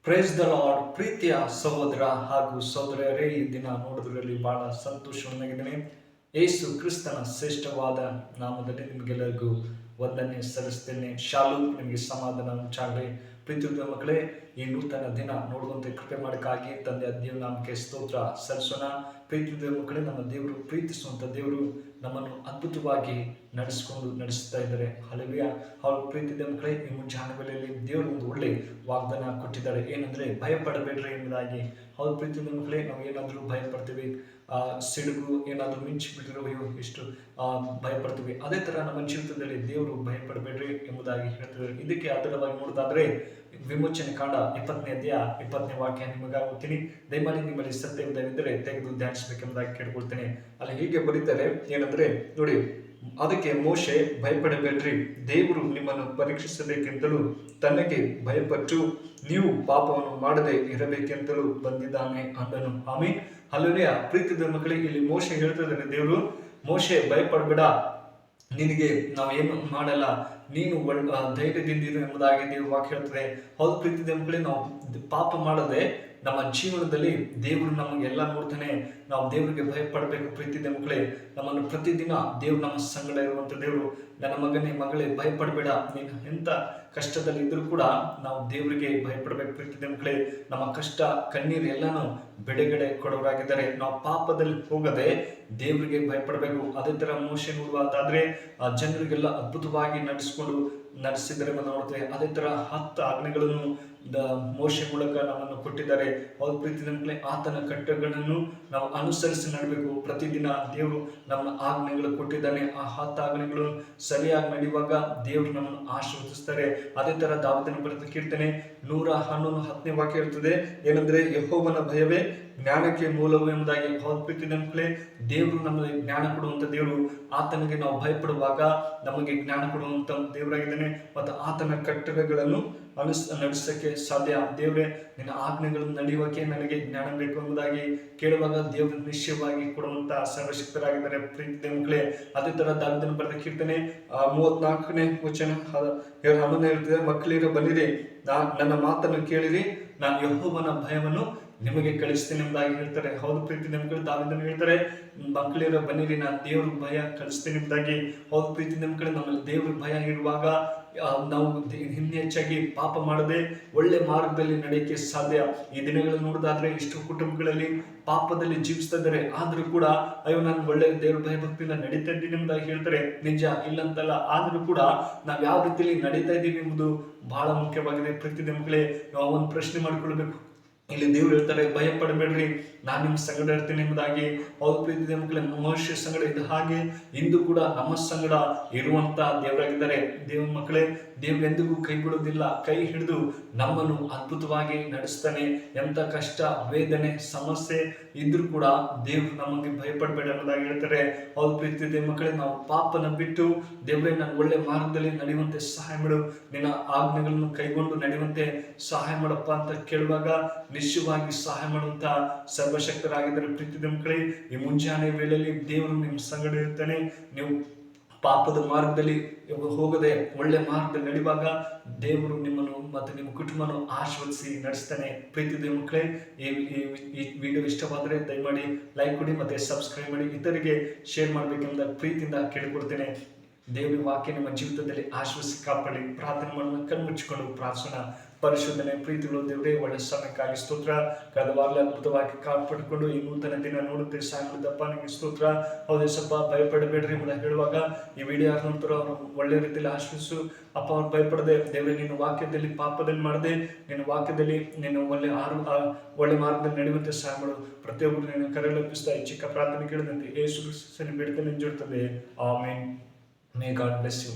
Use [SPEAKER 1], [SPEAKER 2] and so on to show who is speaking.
[SPEAKER 1] Praise the lord. ಪ್ರೀತಿಯ ಸಹೋದರ ಹಾಗೂ ಸಹೋದರಿಯರೇ, ಈ ದಿನ ನೋಡೋದ್ರಲ್ಲಿ ಬಹಳ ಸಂತೋಷವನ್ನಾಗಿದ್ದೇನೆ. ಯೇಸು ಕ್ರಿಸ್ತನ ಶ್ರೇಷ್ಠವಾದ ನಾಮದಲ್ಲಿ ನಿಮಗೆಲ್ಲರಿಗೂ ವಂದನೆ ಸಲ್ಲಿಸ್ತೇನೆ. ಶಾಲು, ನಿಮಗೆ ಸಮಾಧಾನ ಉಂಟಾಗಲಿ. ಪ್ರೀತಿಯ ಮಕ್ಕಳೇ, ಈ ನೂತನ ದಿನ ನೋಡುವಂತೆ ಕೃಪೆ ಮಾಡಕ್ಕಾಗಿ ತಂದೆ ದೇವ ನಾಮಕ್ಕೆ ಸ್ತೋತ್ರ ಸಲ್ಲಿಸೋಣ. ಪ್ರೀತಿಯ ಮಕ್ಕಳೇ, ನಮ್ಮ ದೇವರು ಪ್ರೀತಿಸುವಂತ ದೇವರು ನಮ್ಮನ್ನು ಅದ್ಭುತವಾಗಿ ನಡೆಸ್ತಾ ಇದ್ದಾರೆ. ಹಲ್ಲೆಲೂಯಾ. ಅವ್ರ ಪ್ರೀತಿಯ ಮಕ್ಕಳೇ, ಈ ಮುಂಜಾನೆ ವೇಳೆಯಲ್ಲಿ ದೇವರು ಒಂದು ಒಳ್ಳೆ ವಾಗ್ದಾನ ಕೊಟ್ಟಿದ್ದಾರೆ. ಏನಂದ್ರೆ, ಭಯಪಡಬೇಡ್ರಿ ಎಂಬುದಾಗಿ. ಅವ್ರ ಪ್ರೀತಿಯ ಮಕ್ಕಳೇ, ನಾವು ಏನಾದರೂ ಭಯಪಡ್ತೀವಿ, ಸಿಡುಗು ಏನಾದರೂ ಮಿಂಚಿ ಬಿಟ್ಟಿರೋ ಎಷ್ಟು ಭಯಪಡ್ತೀವಿ. ಅದೇ ತರ ನಮ್ಮ ಜೀವಿತದಲ್ಲಿ ದೇವರು ಭಯಪಡಬೇಡ್ರಿ ಎಂಬುದಾಗಿ ಹೇಳ್ತಿದ್ದಾರೆ. ಇದಕ್ಕೆ ಆಧಾರವಾಗಿ ನೋಡೋದಾದ್ರೆ ವಿಮೋಚನೆ ಕಾಂಡ 20ನೇ ಅಧ್ಯಾಯ 20ನೇ ವಾಕ್ಯ ನಿಮಗಾಗಿ ಓದ್ತೀನಿ. ದಯಮಾಡಿ ನಿಮ್ಮಲ್ಲಿ ಸತ್ಯವಿದ್ದರೆ ತೆಗೆದು ಧ್ಯಾನಿಸಬೇಕೆಂಬುದಾಗಿ ಕೇಳ್ಕೊಳ್ತೇನೆ. ಅಲ್ಲಿ ಹೀಗೆ ಬರೀತಾರೆ, ಏನಂದ್ರೆ ನೋಡಿ, ಅದಕ್ಕೆ ಮೋಶೆ, ಭಯಪಡಬೇಡ್ರಿ, ದೇವರು ನಿಮ್ಮನ್ನು ಪರೀಕ್ಷಿಸಬೇಕೆಂತಲೂ ತನಗೆ ಭಯಪಟ್ಟು ನೀವು ಪಾಪವನ್ನು ಮಾಡದೆ ಇರಬೇಕೆಂತಲೂ ಬಂದಿದ್ದಾನೆ ಅಂದನು. ಆಮೀನ್. ಹಲ್ಲೆಲೂಯಾ. ಪ್ರೀತಿಯ ಮಕ್ಕಳಿಗೆ, ಇಲ್ಲಿ ಮೋಶೆ ಹೇಳ್ತಿದ್ದಾನೆ, ದೇವರು, ಮೋಶೆ ಭಯಪಡಬೇಡ, ನಿನಗೆ ನಾವೇನು ಮಾಡಲ್ಲ, ನೀನು ಧೈರ್ಯದಿಂದಿರು ಎಂಬುದಾಗಿ ದೇವರು ವಾಕ್ಯ ಹೇಳ್ತದೆ. ಹೌದು ಪ್ರೀತಿಯ ಮಕ್ಕಳೇ, ನಾವು ಪಾಪ ಮಾಡದೆ ನಮ್ಮ ಜೀವನದಲ್ಲಿ ದೇವರು ನಮಗೆಲ್ಲ ನೋಡ್ತಾನೆ. ನಾವು ದೇವರಿಗೆ ಭಯಪಡಬೇಕು. ಪ್ರೀತಿಯ ಮಕ್ಕಳೇ, ನಮ್ಮನ್ನು ಪ್ರತಿದಿನ ದೇವ್ರು ನಮ್ಮ ಸಂಗಡ ಇರುವಂತ ದೇವರು. ನನ್ನ ಮಗನೇ, ಮಗಳೇ, ಭಯಪಡಬೇಡ. ನೀನು ಎಂತ ಕಷ್ಟದಲ್ಲಿ ಇದ್ರೂ ಕೂಡ ನಾವು ದೇವರಿಗೆ ಭಯಪಡಬೇಕು. ಪ್ರೀತಿಯ ಮಕ್ಕಳೇ, ನಮ್ಮ ಕಷ್ಟ ಕಣ್ಣೀರು ಎಲ್ಲಾನು ಬಿಡುಗಡೆ ಕೊಡೋರಾಗಿದ್ದಾರೆ. ನಾವು ಪಾಪದಲ್ಲಿ ಹೋಗದೆ ದೇವರಿಗೆ ಭಯಪಡಬೇಕು. ಅದೇ ತರ ಮೋಶೆ ನೋಡುವಂತಾದ್ರೆ ಜನರಿಗೆಲ್ಲ ಅದ್ಭುತವಾಗಿ ನಡೆಸಿದರೆ ನೋಡ್ತೇವೆ. ಅದೇ ತರ 10 ಆಜ್ಞೆಗಳನ್ನು ಮೋಶೆ ಮೂಲಕ ನಮ್ಮನ್ನು ಕೊಟ್ಟಿದ್ದಾರೆ. ಅವ್ರ ಪ್ರೀತಿಯ ಮಕ್ಕಳೇ, ಆತನ ಕಟ್ಟಳೆಗಳನ್ನು ನಾವು ಅನುಸರಿಸಿ ನಡಬೇಕು. ಪ್ರತಿದಿನ ದೇವರು ನಮ್ಮ ಆಜ್ಞೆಗಳು ಕೊಟ್ಟಿದ್ದಾನೆ. ಆ 10 ಆಜ್ಞೆಗಳು ಸರಿಯಾಗಿ ನಡೆಯುವಾಗ ದೇವರು ನಮ್ಮನ್ನು ಆಶೀರ್ವದಿಸ್ತಾರೆ. ಅದೇ ತರ ದಾವೀದನ ಬರೆದ ಕೀರ್ತನೆ 111ನೇ ವಾಕ್ಯ ಇರ್ತದೆ, ಏನಂದ್ರೆ, ಯೆಹೋವನ ಭಯವೇ ಜ್ಞಾನಕ್ಕೆ ಮೂಲವು ಎಂಬುದಾಗಿ. ಹೌದು ಪ್ರೀತಿಯ ಮಕ್ಕಳೇ, ದೇವರು ನಮಗೆ ಜ್ಞಾನ ಕೊಡುವಂತ ದೇವರು. ಆತನಿಗೆ ನಾವು ಭಯಪಡುವಾಗ ನಮಗೆ ಜ್ಞಾನ ಕೊಡುವಂತ ದೇವರಾಗಿದ್ದಾನೆ. ಮತ್ತು ಆತನ ಕಟ್ಟಳೆಗಳನ್ನು ನಡೆಸಕ್ಕೆ ಸಾಧ್ಯ. ದೇವರೇ, ನಿನ್ನ ಆಜ್ಞೆಗಳನ್ನು ನಡೆಯುವಕ್ಕೆ ನನಗೆ ಜ್ಞಾನ ಬೇಕು ಎಂಬುದಾಗಿ ಕೇಳುವಾಗ ದೇವರು ನಿಶ್ಚಯವಾಗಿ ಕೊಡುವಂತ ಸರ್ವಶಕ್ತರಾಗಿದ್ದಾರೆ. ಪ್ರೀತಿಯ ಮಕ್ಕಳೇ, ಅದೇ ತರ ದಾವೀದನ ಬರೆದ ಕೀರ್ತನೆ 34ನೇ ವಚನ 11 ಹೇಳ್ತಿದೆ, ಮಕ್ಕಳಿರ ಬನ್ನಿರಿ, ನನ್ನ ಮಾತನ್ನು ಕೇಳಿರಿ, ನಾನು ಯೆಹೋವನ ಭಯವನ್ನು ನಿಮಗೆ ಕಳಿಸ್ತೇನೆ ಎಂಬುದಾಗಿ ಹೇಳ್ತಾರೆ. ಹೌದು ಪ್ರೀತಿಯ ಮಕ್ಕಳು, ದಾವೀದನು ಹೇಳ್ತಾರೆ, ಮಕ್ಕಳಿರ ಬನ್ನಿರಿ, ನಾನು ದೇವ್ರ ಭಯ ಕಲಿಸ್ತೇನೆ ಎಂಬುದಾಗಿ. ಹೌದು ಪ್ರೀತಿಯ ಮಕ್ಕಳು, ನಮ್ಮಲ್ಲಿ ದೇವ್ರ ಭಯ ಇರುವಾಗ ನಾವು ಹೆಚ್ಚಾಗಿ ಪಾಪ ಮಾಡದೆ ಒಳ್ಳೆ ಮಾರ್ಗದಲ್ಲಿ ನಡೆಯಕ್ಕೆ ಸಾಧ್ಯ. ಈ ದಿನಗಳಲ್ಲಿ ನೋಡೋದಾದ್ರೆ ಎಷ್ಟು ಕುಟುಂಬಗಳಲ್ಲಿ ಪಾಪದಲ್ಲಿ ಜೀವಿಸ್ತಾ ಇದ್ದಾರೆ. ಆದ್ರೂ ಕೂಡ, ಅಯ್ಯೋ, ನಾನು ಒಳ್ಳೆ ದೇವ್ರ ಭಯ ಭಕ್ತಿಯಿಂದ ನಡೀತಾ ಇದ್ದೀನಿ ಎಂಬುದಾಗಿ ಹೇಳ್ತಾರೆ. ನಿಜ, ಇಲ್ಲಂತಲ್ಲ. ಆದ್ರೂ ಕೂಡ ನಾವ್ ಯಾವ ರೀತಿಯಲ್ಲಿ ನಡೀತಾ ಇದ್ದೀವಿ ಎಂಬುದು ಬಹಳ ಮುಖ್ಯವಾಗಿದೆ. ಪ್ರೀತಿಯ ಮಕ್ಕಳೇ, ನಾವು ಒಂದು ಪ್ರಶ್ನೆ ಮಾಡಿಕೊಳ್ಬೇಕು. ಇಲ್ಲಿ ದೇವ್ರು ಹೇಳ್ತಾರೆ, ಭಯಪಡಬೇಡ್ರಿ, ನಾನು ನಿಮ್ಮ ಸಂಗಡ ಇರ್ತೀನಿ ಎಂಬುದಾಗಿ. ಹೌದು ಪ್ರೀತಿಯ ಮಕ್ಕಳೇ, ಮನುಷ್ಯ ಸಂಗಡ ಇದ್ದ ಹಾಗೆ ಇಂದು ಕೂಡ ನಮ್ಮ ಸಂಗಡ ಇರುವಂತ ದೇವರಾಗಿದ್ದಾರೆ. ದೇವ್ರ ಮಕ್ಕಳೇ, ದೇವ್ರು ಎಂದಿಗೂ ಕೈ ಬಿಡೋದಿಲ್ಲ. ಕೈ ಹಿಡಿದು ನಮ್ಮನ್ನು ಅದ್ಭುತವಾಗಿ ನಡೆಸ್ತಾನೆ. ಎಂತ ಕಷ್ಟ, ವೇದನೆ, ಸಮಸ್ಯೆ ಇದ್ರೂ ಕೂಡ ದೇವ್ರು ನಮಗೆ ಭಯಪಡಬೇಡ ಅನ್ನೋದಾಗಿ ಹೇಳ್ತಾರೆ. ಹೌದು ಪ್ರೀತಿಯ ಮಕ್ಕಳೇ, ನಾವು ಪಾಪನ ಬಿಟ್ಟು ದೇವ್ರೇ, ನಾನು ಒಳ್ಳೆ ಮಾರ್ಗದಲ್ಲಿ ನಡೆಯುವಂತೆ ಸಹಾಯ ಮಾಡು, ನಿನ್ನ ಆಜ್ಞೆಗಳನ್ನು ಕೈಗೊಂಡು ನಡೆಯುವಂತೆ ಸಹಾಯ ಮಾಡಪ್ಪ ಅಂತ ಕೇಳುವಾಗ ನಿಶ್ಚಯವಾಗಿ ಸಹಾಯ ಮಾಡುವಂತ ಸರ್ವಶಕ್ತರಾಗಿದ್ದಾರೆ. ಪ್ರೀತಿಯ ಮಕ್ಕಳೇ, ಈ ಮುಂಜಾನೆ ವೇಳೆಯಲ್ಲಿ ದೇವರು ನಿಮ್ಮ ಸಂಗಡ ಇರ್ತಾನೆ. ನೀವು ಪಾಪದ ಮಾರ್ಗದಲ್ಲಿ ಹೋಗದೆ ಒಳ್ಳೆ ಮಾರ್ಗದಲ್ಲಿ ನಡೆಯುವಾಗ ದೇವರು ನಿಮ್ಮನ್ನು ಮತ್ತು ನಿಮ್ಮ ಕುಟುಂಬವನ್ನು ಆಶೀರ್ವದಿಸಿ ನಡೆಸ್ತಾನೆ. ಪ್ರೀತಿಯ ಮಕ್ಕಳೇ, ಈ ವಿಡಿಯೋ ಇಷ್ಟವಾದರೆ ದಯಮಾಡಿ ಲೈಕ್ ಕೊಡಿ ಮತ್ತೆ ಸಬ್ಸ್ಕ್ರೈಬ್ ಮಾಡಿ, ಇತರಿಗೆ ಶೇರ್ ಮಾಡಬೇಕೆಂಬ ಪ್ರೀತಿಯಿಂದ ಕೇಳಿಕೊಡ್ತೇನೆ. ದೇವರ ವಾಕ್ಯ ನಿಮ್ಮ ಜೀವಿತದಲ್ಲಿ ಆಶೀರ್ವದಿಸಿ ಕಾಪಾಡಿ. ಪ್ರಾರ್ಥನೆ ಮಾಡೋಣ, ಕಣ್ಮುಚ್ಚಿಕೊಂಡು ಪ್ರಾರ್ಥನಾ. ಪರಿಶುದ್ಧನೆ ಪ್ರೀತಿಗಳು ದೇವರೇ, ಒಳ್ಳೆ ಸಮಯಕ್ಕಾಗಿ ಸ್ತೋತ್ರ. ಕಳೆದ ವಾರ ಅದ್ಭುತವಾಗಿ ಕಾಪಾಡಿಕೊಂಡು ಈ ನೂತನ ದಿನ ನೋಡುತ್ತೆ ಸಾಯದಪ್ಪ, ನಿಮಗೆ ಸ್ತೋತ್ರ. ಹೌದೇ ಸ್ವಲ್ಪ ಭಯಪಡಬೇಡ್ರಿ ಎಂಬುದಾಗಿ ಹೇಳುವಾಗ ಈ ವಿಡಿಯೋ ಆದ ನಂತರ ಅವರು ಒಳ್ಳೆ ರೀತಿಯಲ್ಲಿ ಆಶ್ರಯಿಸು ಅಪ್ಪ. ಅವ್ರು ಭಯಪಡದೆ ದೇವರೇ, ನಿನ್ನ ವಾಕ್ಯದಲ್ಲಿ ಪಾಪದಲ್ಲಿ ಮಾಡದೆ ನಿನ್ನ ವಾಕ್ಯದಲ್ಲಿ ನಿನ್ನ ಒಳ್ಳೆ ಮಾರ್ಗದಲ್ಲಿ ನಡೆಯುವಂತೆ ಸಹಾಯ ಮಾಡು. ಪ್ರತಿಯೊಬ್ಬರು ನಿನ್ನ ಕರೆಯಲಪ್ಪಿಸ್ತಾ ಈ ಚಿಕ್ಕ ಪ್ರಾರ್ಥನೆ ಕೇಳಿದಂತೆ ಯೇಸು ಕ್ರಿಸ್ತನ ಬೇಡಿಕೆ ನಿಂಜಿರುತ್ತದೆ. Amen. May God bless you.